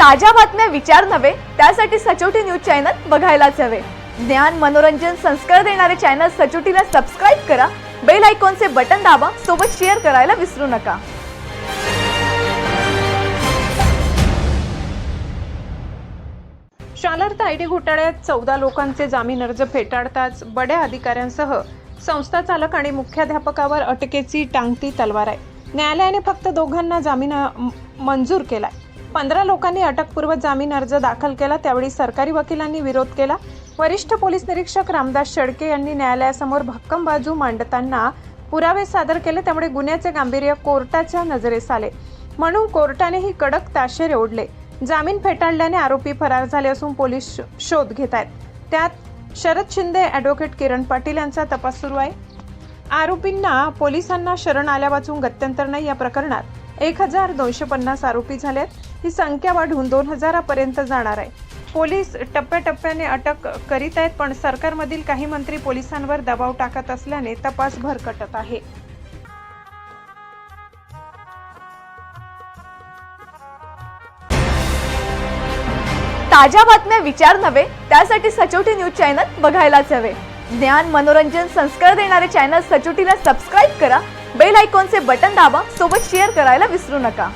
ताज्या बातम्या विचार नव्हे त्यासाठी सचोटी न्यूज चॅनल बघायलाच हवे। ज्ञान मनोरंजन संस्कार देणारे चॅनल सचोटीला सबस्क्राइब करा, बेल आयकॉनचे बटन दाबा, सोबत शेअर करायला विसरू नका। शालार्थ आयडी घोटाळ्यात 14 लोकांचे जामीन अर्ज फेटाळताच बड्या अधिकाऱ्यांसह संस्था चालक आणि मुख्याध्यापकावर अटकेची टांगती तलवार आहे। न्यायालयाने फक्त दोघांना जामीन मंजूर केलाय। 15 लोकांनी अटकपूर्व जामीन अर्ज दाखल केला, त्यावेळी सरकारी वकिलांनी विरोध केला। वरिष्ठ पोलीस निरीक्षक रामदास शेळके यांनी न्यायालयासमोर भक्कम बाजू मांडताना पुरावे सादर केले, त्यामुळे गुन्ह्याचे गांभीर्य कोर्टाच्या नजरेस आले, म्हणून कोर्टानेही कडक ताशेरे ओढले। जामीन फेटाळल्याने आरोपी फरार झाले असून पोलीस शोध घेत आहेत। त्यात शरद शिंदे, ॲडव्होकेट किरण पाटील यांचा तपास सुरू आहे। आरोपींना पोलिसांना शरण आल्या वाचून गत्यंतर नाही। या प्रकरणात 1250 आरोपी झालेत। ही संख्या वाढून 2000 पर्यंत जाणार आहे। पोलीस टप्प्याटप्प्याने अटक करीत आहेत, पण सरकारमधील काही मंत्री पोलिसांवर दबाव टाकत असल्याने तपास भरकटत आहे। ताज्या बातम्या विचार नव्हे त्यासाठी सचोटी न्यूज चॅनल बघायलाच हवे। ज्ञान मनोरंजन संस्कार देणारे चॅनल सचोटीला सबस्क्राइब करा, बेल आयकॉनचे बटन दाबा, सोबत शेअर करायला विसरू नका।